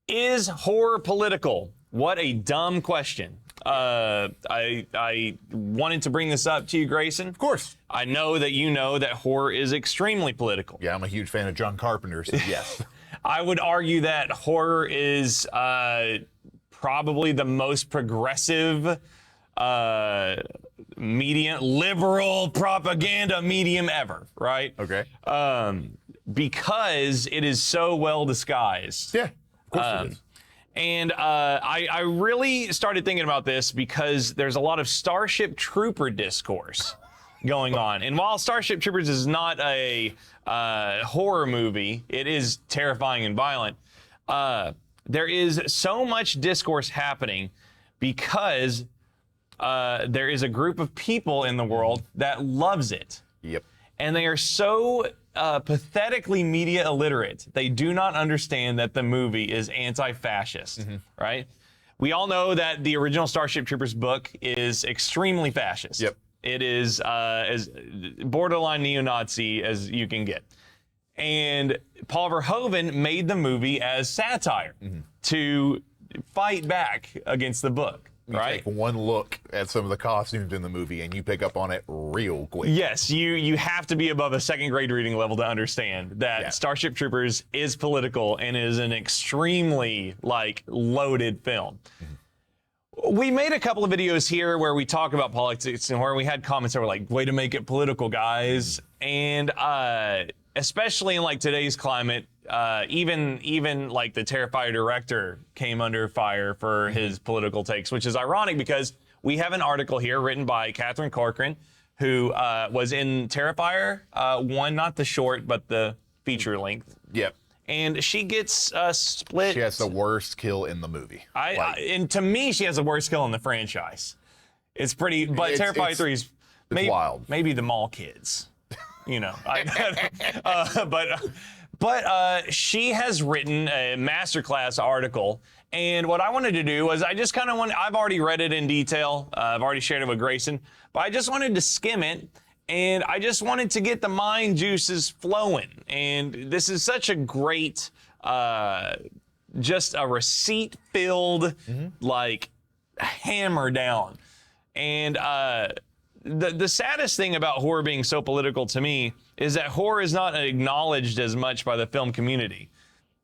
Is horror political? What a dumb question. I wanted to bring this up to you, Grayson. Of course. I know that you know that horror is extremely political. Yeah, I'm a huge fan of John Carpenter, so yes. I would argue that horror is probably the most progressive medium, liberal propaganda medium ever, right? Okay. Because it is so well disguised. Yeah, of course it is. And I really started thinking about this because there's a lot of Starship Trooper discourse going on. And while Starship Troopers is not a horror movie, it is terrifying and violent. There is so much discourse happening because there is a group of people in the world that loves it. Yep. And they are so pathetically media illiterate. They do not understand that the movie is anti-fascist, right? We all know that the original Starship Troopers book is extremely fascist. Yep. It is as borderline neo-Nazi as you can get. And Paul Verhoeven made the movie as satire to fight back against the book. You right? take one look at some of the costumes in the movie and you pick up on it real quick. Yes, you have to be above a second grade reading level to understand that Starship Troopers is political and is an extremely loaded film. We made a couple of videos here where we talk about politics and where we had comments that were like, way to make it political, guys. And especially in today's climate, even the Terrifier director came under fire for his political takes, which is ironic because we have an article here written by Catherine Corcoran, who was in Terrifier 1, not the short, but the feature length. Yep. And she gets split. She has the worst kill in the movie. And to me, she has the worst kill in the franchise. It's pretty, but Terrifier 3 is wild. Maybe the mall kids, But she has written a masterclass article, and what I wanted to do was I've already read it in detail. I've already shared it with Grayson, but I just wanted to skim it, and I just wanted to get the mind juices flowing. And this is such a great, just a receipt-filled, hammer down. And the saddest thing about horror being so political to me is that horror is not acknowledged as much by the film community,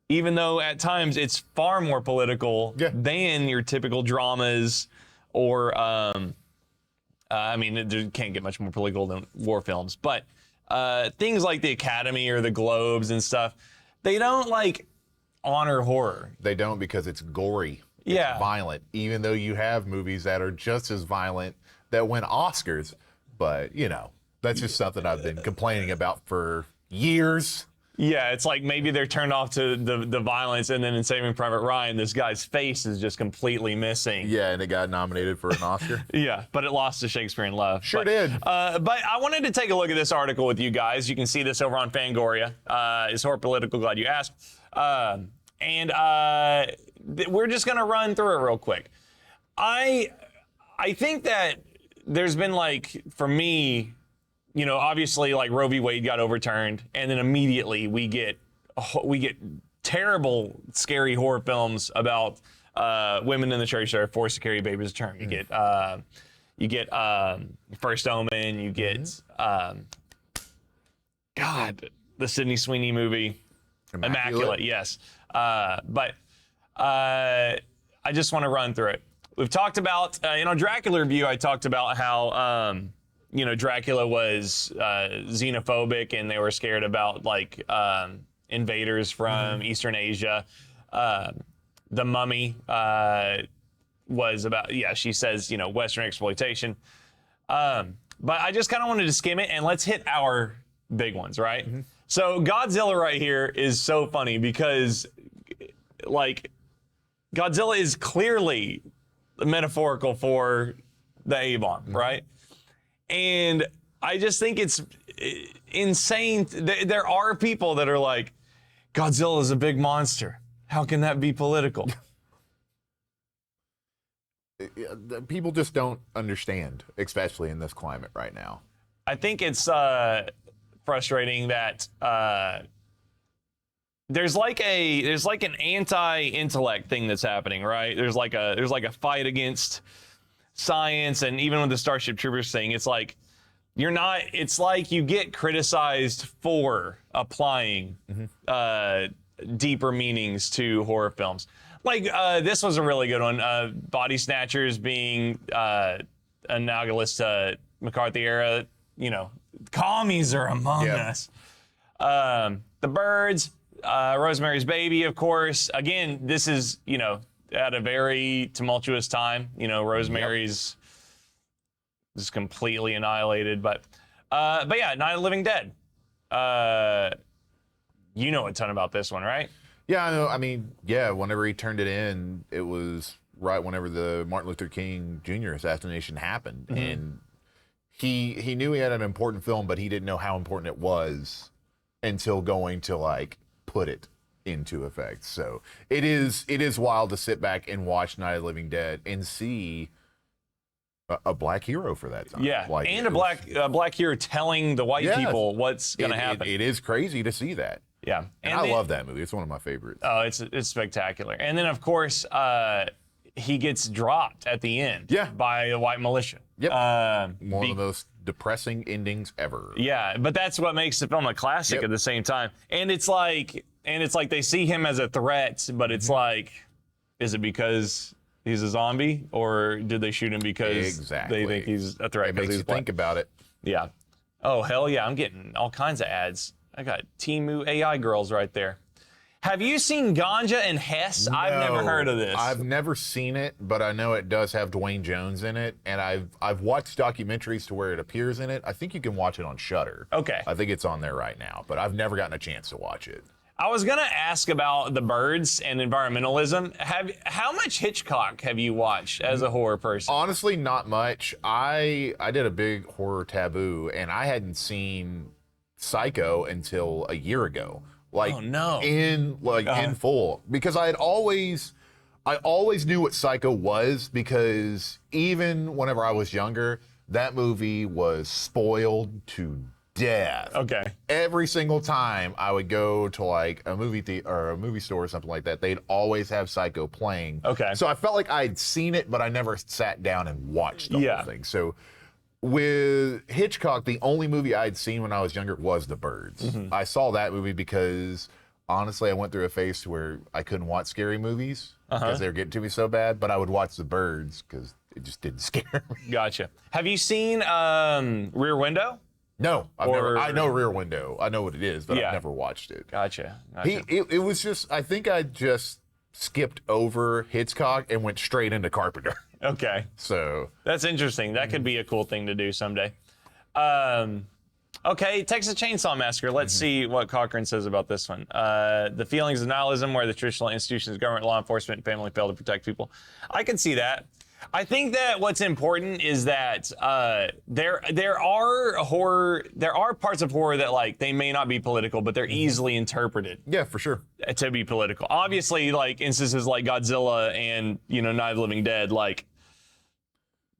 even though at times it's far more political than your typical dramas or, it can't get much more political than war films, but things like the Academy or the Globes and stuff, they don't honor horror. They don't because it's gory. It's violent, even though you have movies that are just as violent that win Oscars, but that's just something I've been complaining about for years. Yeah, it's maybe they're turned off to the violence, and then in Saving Private Ryan, this guy's face is just completely missing. Yeah, and it got nominated for an Oscar. Yeah, but it lost to Shakespeare in Love. Sure did. But I wanted to take a look at this article with you guys. You can see this over on Fangoria. It's horror political, glad you asked. We're just going to run through it real quick. I think that there's been for me, obviously Roe v. Wade got overturned, and then immediately we get terrible, scary horror films about women in the church that are forced to carry babies to term. You get First Omen. You get the Sydney Sweeney movie, Immaculate. Yes, but I just want to run through it. We've talked about, in our Dracula review, I talked about how, Dracula was xenophobic and they were scared about, invaders from Eastern Asia. The Mummy was about, she says, Western exploitation. But I just kind of wanted to skim it, and let's hit our big ones, right? So Godzilla right here is so funny because, Godzilla is clearly metaphorical for the A-bomb, right? And I just think it's insane. There are people that are like, Godzilla is a big monster. How can that be political? People just don't understand, especially in this climate right now. I think it's frustrating that there's like an anti-intellect thing that's happening, right? There's like a fight against science, and even with the Starship Troopers thing, it's like it's like you get criticized for applying deeper meanings to horror films. Like this was a really good one. Body Snatchers being analogous to McCarthy era, commies are among us. The Birds, Rosemary's Baby, of course. Again, this is, at a very tumultuous time. Rosemary's just completely annihilated. But yeah, Night of the Living Dead. You know a ton about this one, right? Yeah, I know. I mean, yeah, whenever he turned it in, it was right whenever the Martin Luther King Jr. assassination happened. And he knew he had an important film, but he didn't know how important it was until going to put it into effect. So it is wild to sit back and watch Night of the Living Dead and see a black hero for that time. Yeah, and a black hero telling the white people what's going to happen. It is crazy to see that. Yeah, and I love that movie. It's one of my favorites. Oh, it's spectacular. And then of course he gets dropped at the end. By the white militia. Yep. One of the most depressing endings ever. Yeah, but that's what makes the film a classic at the same time. And it's like they see him as a threat, but it's like, is it because he's a zombie, or did they shoot him because they think he's a threat? It makes you think about it. Yeah. Oh, hell yeah, I'm getting all kinds of ads. I got Temu AI girls right there. Have you seen Ganja and Hess? No, I've never heard of this. I've never seen it, but I know it does have Dwayne Jones in it, and I've watched documentaries to where it appears in it. I think you can watch it on Shudder. Okay. I think it's on there right now, but I've never gotten a chance to watch it. I was gonna ask about The Birds and environmentalism. How much Hitchcock have you watched as a horror person? Honestly, not much. I did a big horror taboo, and I hadn't seen Psycho until a year ago. In full, because I always knew what Psycho was, because even whenever I was younger, that movie was spoiled to death. Okay. Every single time I would go to a movie theater or a movie store or something like that, they'd always have Psycho playing. Okay. So I felt like I'd seen it, but I never sat down and watched the whole thing. So with Hitchcock, the only movie I'd seen when I was younger was The Birds. I saw that movie because, honestly, I went through a phase where I couldn't watch scary movies because they were getting to me so bad, but I would watch The Birds because it just didn't scare me. Gotcha. Have you seen Rear Window? No, I know Rear Window. I know what it is, but I've never watched it. Gotcha. It was just, I think I just skipped over Hitchcock and went straight into Carpenter. Okay. So that's interesting. That could be a cool thing to do someday. Okay, Texas Chainsaw Massacre. Let's see what Corcoran says about this one. The feelings of nihilism where the traditional institutions, government, law enforcement, and family fail to protect people. I can see that. I think that what's important is that there are parts of horror that they may not be political, but they're easily interpreted. Yeah, for sure. To be political. Obviously, instances like Godzilla and Night of the Living Dead,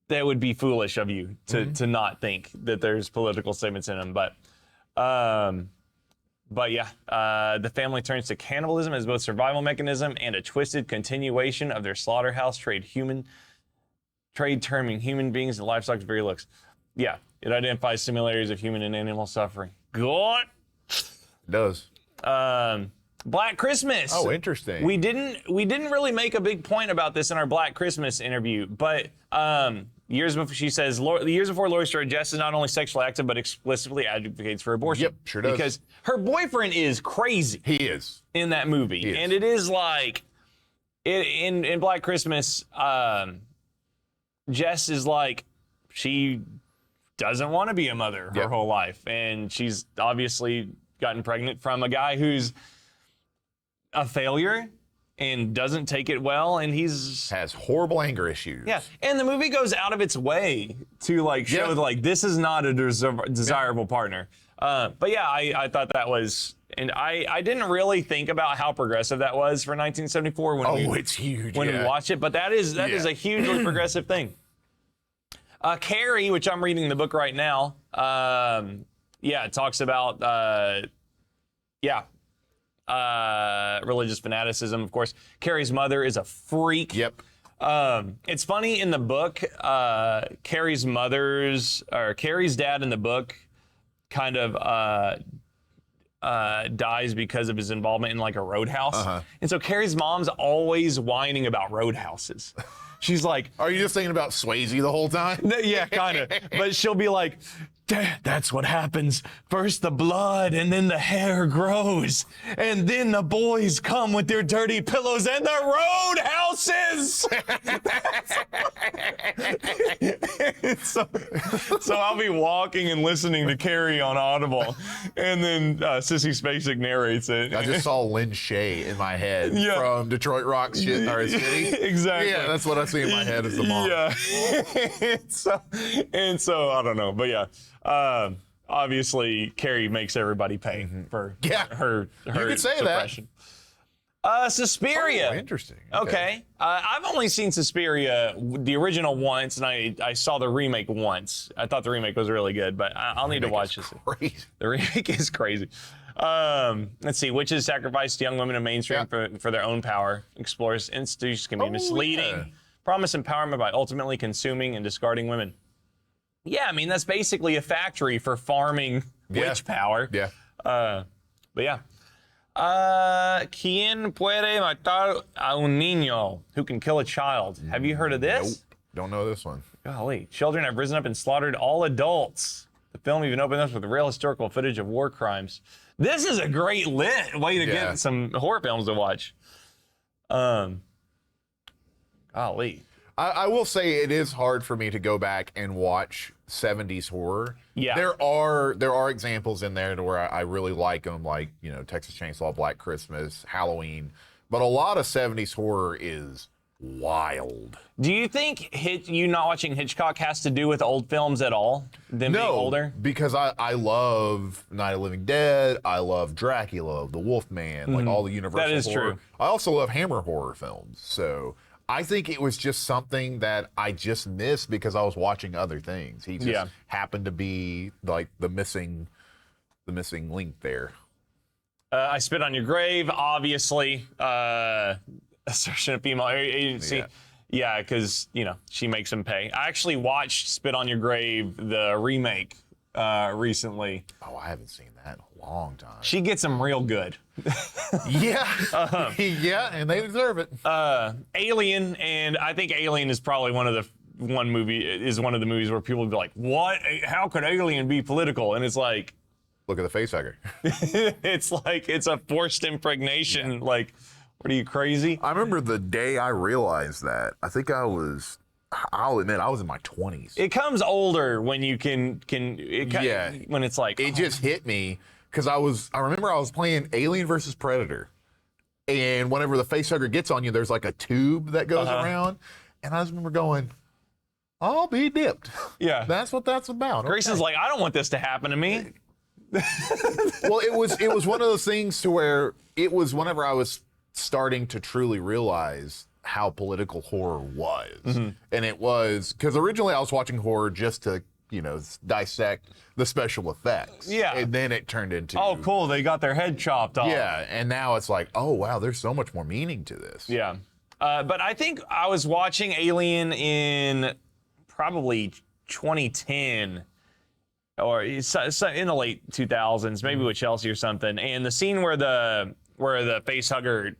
that would be foolish of you to not think that there's political statements in them. But yeah, the family turns to cannibalism as both survival mechanism and a twisted continuation of their slaughterhouse trade terming human beings and livestock to very looks. Yeah, it identifies similarities of human and animal suffering. God. It does. Black Christmas. Oh, interesting. We didn't really make a big point about this in our Black Christmas interview, but years before, she says, years before Laurie started, Jess is not only sexually active, but explicitly advocates for abortion. Yep, sure does. Because her boyfriend is crazy. He is. In that movie. And it is in Black Christmas, Jess is she doesn't want to be a mother her whole life. And she's obviously gotten pregnant from a guy who's a failure and doesn't take it well, and has horrible anger issues. Yeah, and the movie goes out of its way to show this is not a desirable partner. But yeah, I thought that was, and I didn't really think about how progressive that was for 1974 when it's huge when we watch it. But that is a hugely progressive thing. Carrie, which I'm reading the book right now, it talks about religious fanaticism, of course. Carrie's mother is a freak. Yep. It's funny in the book, Carrie's dad in the book kind of dies because of his involvement in like a roadhouse. And so Carrie's mom's always whining about roadhouses. She's like, are you just thinking about Swayze the whole time? Yeah, kind of. But she'll be like, that's what happens. First the blood, and then the hair grows. And then the boys come with their dirty pillows and the roadhouses. so I'll be walking and listening to Carrie on Audible. And then Sissy Spacek narrates it. I just saw Lynn Shay in my head from Detroit Rock City. Exactly. Yeah, that's what I see in my head as the mom. Yeah. and so I don't know, but yeah. Obviously, Carrie makes everybody pay for her you could say suppression. Suspiria. Oh, interesting. Okay. I've only seen Suspiria, the original, once, and I saw the remake once. I thought the remake was really good, but I'll need to watch this. Great. The remake is crazy. Let's see. Witches sacrificed young women in mainstream for their own power. Explores institutions can be misleading. Promise empowerment by ultimately consuming and discarding women. Yeah, I mean, that's basically a factory for farming witch power. Yeah. But yeah. ¿Quién puede matar a un niño? Who can kill a child? Have you heard of this? Nope. Don't know this one. Golly. Children have risen up and slaughtered all adults. The film even opened up with real historical footage of war crimes. This is a great way to get some horror films to watch. Golly. I will say it is hard for me to go back and watch 70s horror. Yeah. There are examples in there to where I really like them, like, you know, Texas Chainsaw, Black Christmas, Halloween. But a lot of 70s horror is wild. Do you think you not watching Hitchcock has to do with old films at all? Them being older? Because I love Night of the Living Dead. I love Dracula, The Wolfman, like all the Universal That is horror. true. I also love Hammer horror films. So I think it was just something that I just missed because I was watching other things. He just happened to be like the missing link there. I Spit on Your Grave, obviously. Assertion of female agency. Yeah, because, you know, she makes him pay. I actually watched Spit on Your Grave, the remake, recently. Oh, I haven't seen that in a long time. She gets him real good. Yeah, and they deserve it. Alien, and I think Alien is probably one of the movies where people would be like, "What? How could Alien be political?" And it's like, look at the facehugger. It's like it's a forced impregnation. Yeah. Like, what are you, crazy? I remember the day I realized that. I think I'll admit I was in my 20s. It comes older when you when it's like it just hit me. Because I remember I was playing Alien versus Predator, and whenever the facehugger gets on you, there's like a tube that goes around, and I just remember going, "I'll be dipped." Yeah, that's what that's about. Grayson's like, I don't want this to happen to me. Well, it was one of those things to where it was whenever I was starting to truly realize how political horror was, and it was because originally I was watching horror just to, you know, dissect the special effects. Yeah. And then it turned into, oh, cool, they got their head chopped off. Yeah, and now it's like, oh, wow, there's so much more meaning to this. Yeah. But I think I was watching Alien in probably 2010 or in the late 2000s, maybe with Chelsea or something. And the scene where the facehugger,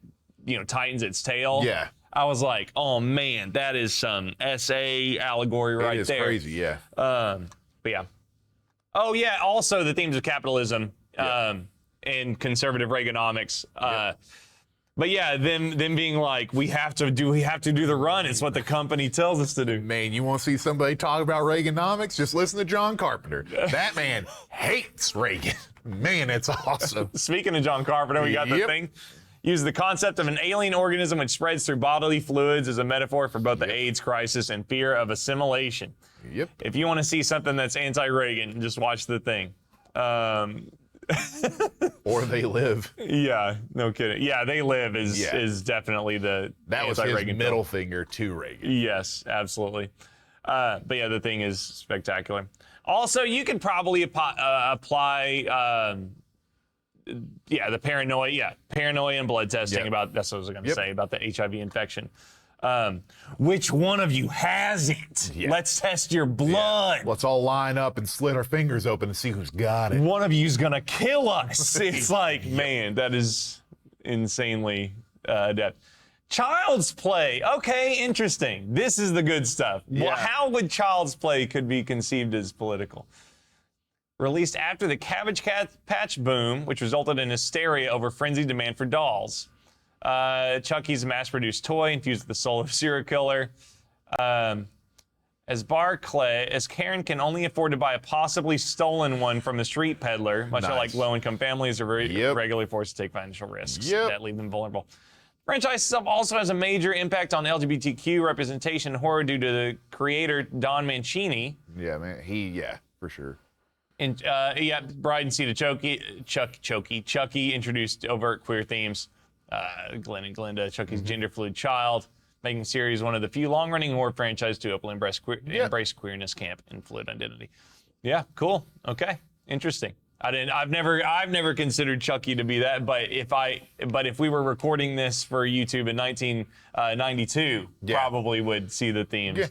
you know, tightens its tail. Yeah. I was like, oh man, that is some SA allegory right there. It is crazy, yeah. But yeah. Oh yeah, also the themes of capitalism and conservative Reaganomics. But yeah, them being like, we have to do the run. It's what the company tells us to do. Man, you want to see somebody talk about Reaganomics? Just listen to John Carpenter. That man hates Reagan. Man, it's awesome. Speaking of John Carpenter, we got the thing. Use the concept of an alien organism which spreads through bodily fluids as a metaphor for both the AIDS crisis and fear of assimilation. Yep. If you want to see something that's anti-Reagan, just watch The Thing. Or They Live. Yeah, no kidding. Yeah, They Live is definitely the that was his middle finger to Reagan. Yes, absolutely. But yeah, The Thing is spectacular. Also, you could probably apply the paranoia and blood testing about, that's what I was going to say about the HIV infection. Which one of you has it? Yeah. Let's test your blood. Yeah. Let's all line up and slit our fingers open and see who's got it. One of you's going to kill us. It's like, man, that is insanely adept. Child's Play. Okay, interesting. This is the good stuff. Yeah. Well, how would Child's Play could be conceived as political? Released after the Cabbage Patch boom, which resulted in hysteria over frenzied demand for dolls. Chucky's a mass-produced toy infused with the soul of a serial killer. As Karen can only afford to buy a possibly stolen one from a street peddler, much like low-income families are regularly forced to take financial risks that leave them vulnerable. Franchise also has a major impact on LGBTQ representation and horror due to the creator Don Mancini. Yeah, man. For sure. And Bride and Seed of Chucky introduced overt queer themes. Glenn and Glinda, Chucky's gender fluid child, making the series one of the few long-running horror franchises to openly embrace queerness, camp, and fluid identity. Yeah, cool. Okay, interesting. I've never considered Chucky to be that, but if we were recording this for YouTube in 1992, probably would see the themes. Yeah.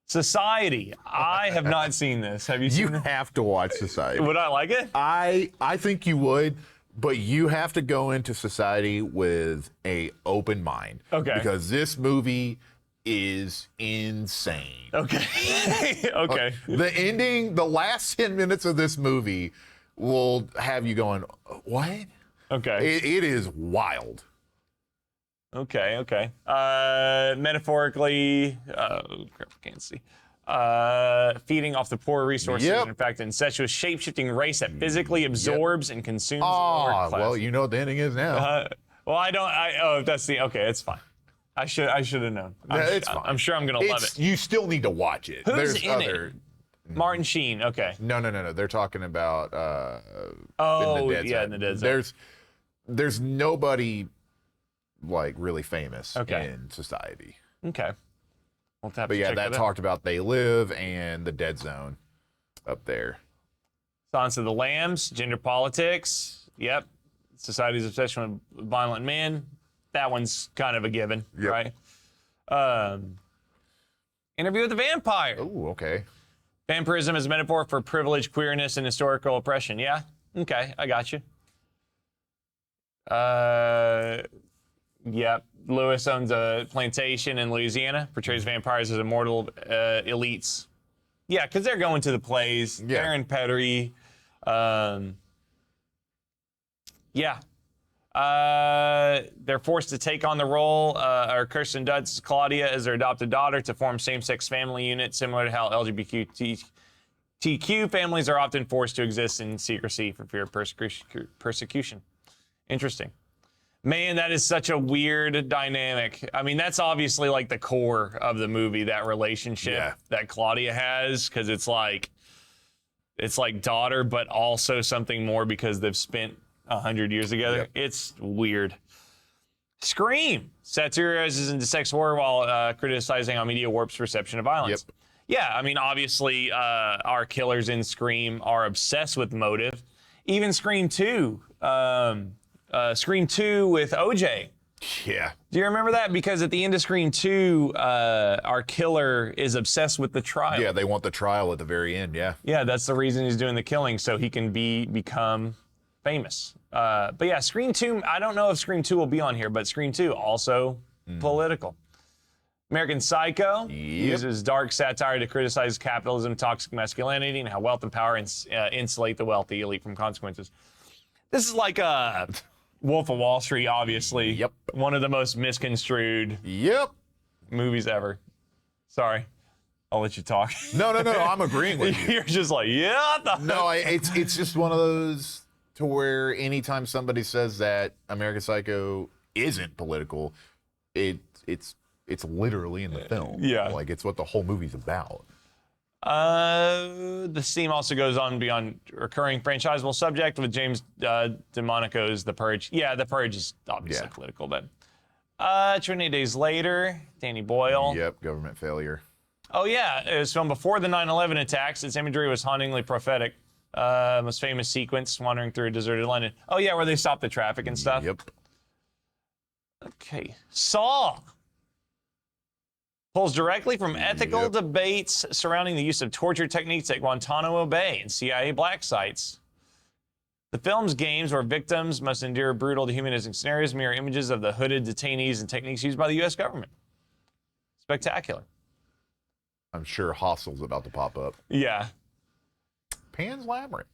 Society. I have not seen this. Have you seen it? You have to watch Society. Would I like it? I think you would, but you have to go into Society with a open mind. Okay. Because this movie is insane. Okay. Okay. The ending, the last 10 minutes of this movie will have you going, what? Okay. It is wild. Okay. Metaphorically, crap, I can't see. Feeding off the poor resources. In fact, an incestuous shape-shifting race that physically absorbs and consumes the lower class. Well, you know what the ending is now. I don't. That's the. Okay, it's fine. I should have known. It's fine. I'm sure I'm gonna love it. You still need to watch it. Who's in it? Martin Sheen. Okay. No. They're talking about. In the Dead Zone. There's nobody like really famous in Society. Okay. But yeah, that talked about They Live and the Dead Zone up there. Silence of the Lambs, gender politics. Yep. Society's obsession with violent men. That one's kind of a given, right? Interview with the Vampire. Oh, okay. Vampirism is a metaphor for privilege, queerness, and historical oppression. Yeah? Okay, I got you. Yeah, Lewis owns a plantation in Louisiana, portrays vampires as immortal elites. Yeah, because they're going to the plays. Yeah. Aaron Petrie. They're forced to take on the role, or Kirsten Dunst's Claudia as their adopted daughter to form same-sex family unit, similar to how LGBTQ families are often forced to exist in secrecy for fear of persecution. Interesting. Man, that is such a weird dynamic. I mean, that's obviously like the core of the movie, that relationship that Claudia has, because it's like daughter, but also something more because they've spent 100 years together. Yep. It's weird. Scream satirizes into sex horror while criticizing how media warps perception of violence. Yep. Yeah, I mean, obviously, our killers in Scream are obsessed with motive. Even Scream 2. Scream 2 with OJ. Yeah. Do you remember that? Because at the end of Scream 2, our killer is obsessed with the trial. Yeah, they want the trial at the very end, yeah. Yeah, that's the reason he's doing the killing, so he can become famous. But yeah, Scream 2, I don't know if Scream 2 will be on here, but Scream 2 also political. American Psycho uses dark satire to criticize capitalism, toxic masculinity, and how wealth and power insulate the wealthy elite from consequences. This is like a Wolf of Wall Street, obviously. Yep. One of the most misconstrued movies ever. Sorry. I'll let you talk. No, I'm agreeing with you. You're just like, No, it's just one of those to where anytime somebody says that American Psycho isn't political, it's literally in the film. Yeah. Like, it's what the whole movie's about. The theme also goes on beyond recurring franchisable subject with James DeMonico's The Purge. Yeah, The Purge is obviously political, but 28 Days Later, Danny Boyle. Yep, government failure. Oh yeah, it was filmed before the 9/11 attacks. Its imagery was hauntingly prophetic. Most famous sequence, wandering through a deserted London. Oh yeah, where they stop the traffic and stuff. Yep. Okay. Saw pulls directly from ethical Yep. debates surrounding the use of torture techniques at Guantanamo Bay and CIA black sites. The film's games where victims must endure brutal dehumanizing scenarios mirror images of the hooded detainees and techniques used by the U.S. government. Spectacular. I'm sure Hostle's about to pop up. Yeah. Pan's Labyrinth.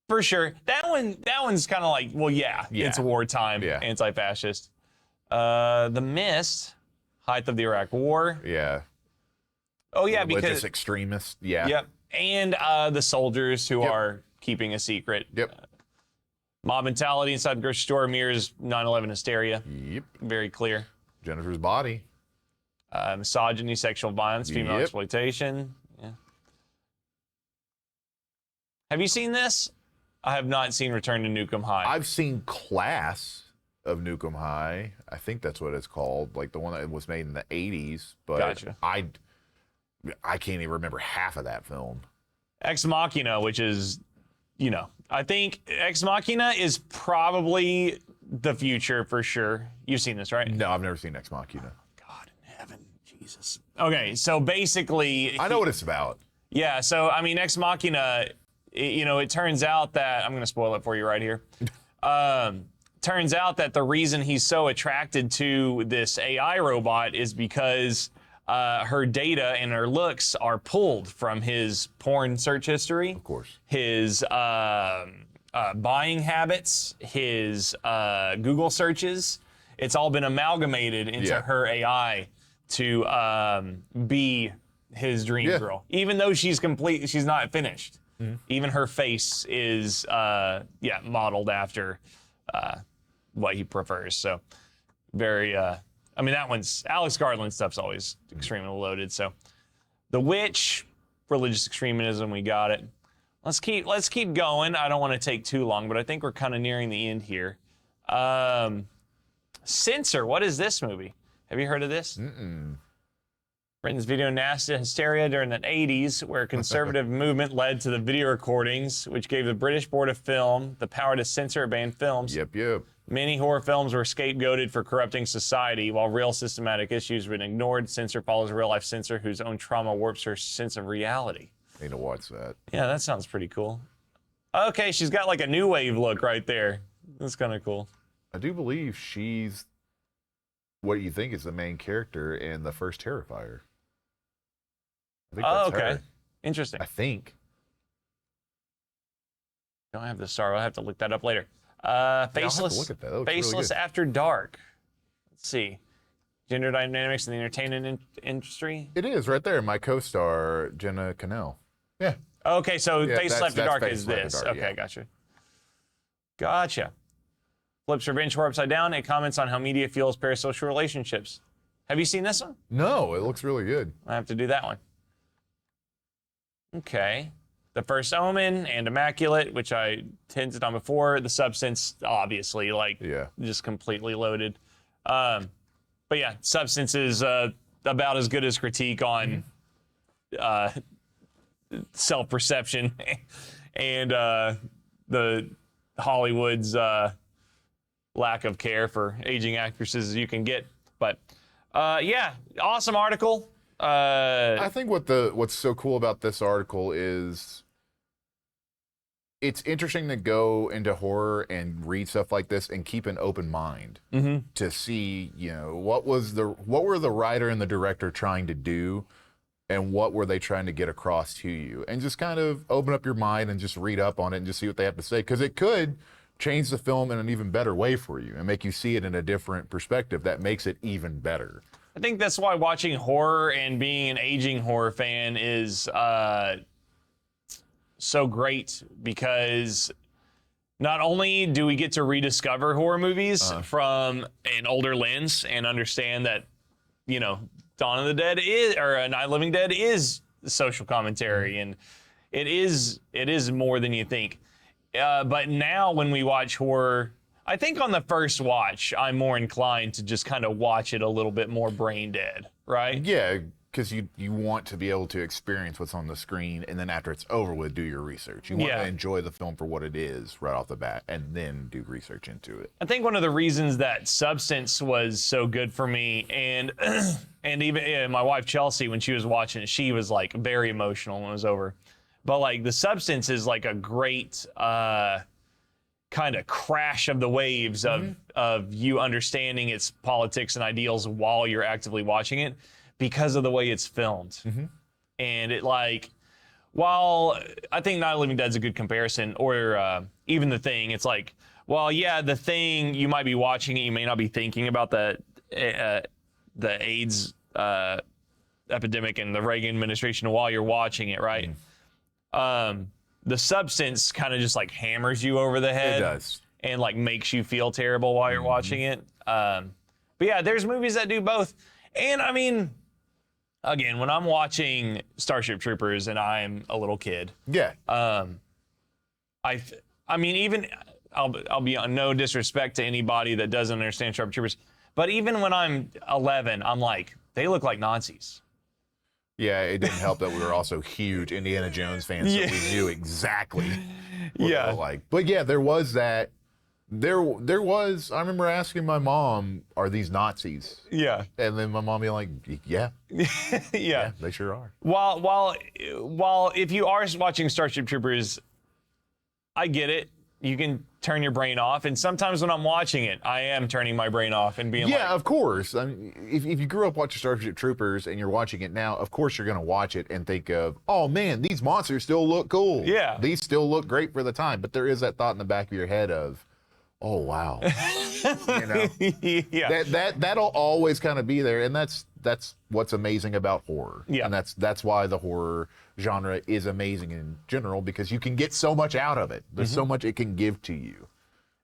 For sure. That one's kind of like, well, yeah, it's wartime, anti-fascist. The Mist, height of the Iraq War. Yeah. Oh, yeah, Religious because... extremists. Yeah. Yep. And the soldiers who are keeping a secret. Yep. Mob mentality inside the grocery store mirrors 9/11 hysteria. Yep. Very clear. Jennifer's Body. Misogyny, sexual violence, female exploitation. Yeah. Have you seen this? I have not seen Return to Nukem High. I've seen Class of Nukem High. I think that's what it's called, like the one that was made in the 80s. But Gotcha. I can't even remember half of that film. Ex Machina, which is, I think Ex Machina is probably the future for sure. You've seen this, right? No, I've never seen Ex Machina. God in heaven, Jesus. Okay, so basiced I know what it's about. Yeah, so I mean, Ex Machina, it turns out that I'm going to spoil it for you right here. Turns out that the reason he's so attracted to this AI robot is because her data and her looks are pulled from his porn search history. Of course. His buying habits, his Google searches. It's all been amalgamated into her AI to be his dream girl. Even though she's not finished. Mm-hmm. Even her face is modeled after what he prefers. So very that one's Alex Garland stuff's always extremely loaded. So The Witch, religious extremism, we got it. Let's keep going. I don't want to take too long, but I think we're kind of nearing the end here. Censor, what is this movie? Have you heard of this? Mm-mm. Britain's video nasty hysteria during the 80s, where a conservative movement led to the video recordings, which gave the British Board of Film the power to censor or ban films. Yep. Many horror films were scapegoated for corrupting society, while real systematic issues were ignored. Censor follows a real-life censor whose own trauma warps her sense of reality. Need to watch that. Yeah, that sounds pretty cool. Okay, she's got like a new wave look right there. That's kind of cool. I do believe she's what you think is the main character in the first Terrifier. I think that's her. Interesting. I think. Don't have the star. I'll have to look that up later. Faceless. I'll have to look at that. That looks really Faceless good. After Dark. Let's see. Gender dynamics in the entertainment industry. It is right there. My co-star Jenna Cannell. Yeah. Okay, so Faceless After Dark Faceless is After this. Dark, Okay, gotcha. Flips revenge horror upside down. It comments on how media fuels parasocial relationships. Have you seen this one? No, it looks really good. I have to do that one. Okay. The First Omen and Immaculate, which I hinted on before. The Substance, obviously, just completely loaded. But yeah, Substance is about as good as critique on self-perception and the Hollywood's lack of care for aging actresses as you can get. But awesome article. I think what's so cool about this article is it's interesting to go into horror and read stuff like this and keep an open mind to see, what were the writer and the director trying to do and what were they trying to get across to you, and just kind of open up your mind and just read up on it and just see what they have to say, because it could change the film in an even better way for you and make you see it in a different perspective that makes it even better. I think that's why watching horror and being an aging horror fan is so great, because not only do we get to rediscover horror movies from an older lens and understand that, Dawn of the Dead or Night of the Living Dead is social commentary, and it is more than you think. But now when we watch horror, I think on the first watch, I'm more inclined to just kind of watch it a little bit more brain dead, right? Yeah, because you want to be able to experience what's on the screen, and then after it's over with, do your research. You want to enjoy the film for what it is right off the bat, and then do research into it. I think one of the reasons that Substance was so good for me, and and even my wife Chelsea, when she was watching it, she was like very emotional when it was over. But like The Substance is like a great kind of crash of the waves of you understanding its politics and ideals while you're actively watching it, because of the way it's filmed. And it like, while I think Night of the Living Dead's a good comparison, or even The Thing, it's like, well, yeah, The Thing, you might be watching it, you may not be thinking about the AIDS epidemic and the Reagan administration while you're watching it, right? The Substance kind of just like hammers you over the head. It does. And like makes you feel terrible while you're watching it. But yeah, there's movies that do both. And I mean, again, when I'm watching Starship Troopers and I'm a little kid, I mean, even I'll be on no disrespect to anybody that doesn't understand Starship Troopers, but even when I'm 11, I'm like, they look like Nazis. Yeah, it didn't help that we were also huge Indiana Jones fans, so we knew exactly what they were like. But yeah, there was that. There was. I remember asking my mom, "Are these Nazis?" Yeah, and then my mom being like, "Yeah, yeah, they sure are." While if you are watching Starship Troopers, I get it. You can turn your brain off, and sometimes when I'm watching it, I am turning my brain off and being like, yeah, of course. I mean, if you grew up watching Starship Troopers and you're watching it now, of course you're going to watch it and think of, oh man, these monsters still look cool. Yeah. These still look great for the time. But there is that thought in the back of your head of, oh wow. You know? Yeah. That'll always kind of be there, and that's what's amazing about horror. Yeah. And that's why the horror genre is amazing in general, because you can get so much out of it. There's so much it can give to you.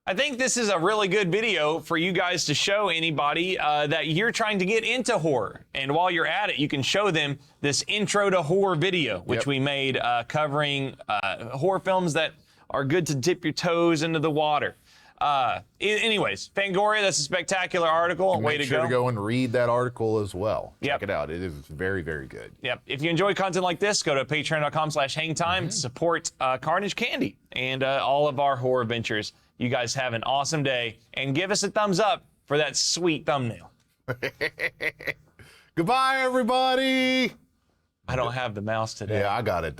I think this is a really good video for you guys to show anybody that you're trying to get into horror. And while you're at it, you can show them this intro to horror video, which we made covering horror films that are good to dip your toes into the water. Anyways, Fangoria, that's a spectacular article. Way to Make sure to go and read that article as well. Check it out. It is very, very good. Yep. If you enjoy content like this, go to patreon.com/hangtime to support Carnage Candy and all of our horror ventures. You guys have an awesome day, and give us a thumbs up for that sweet thumbnail. Goodbye, everybody. I don't have the mouse today. Yeah, I got it.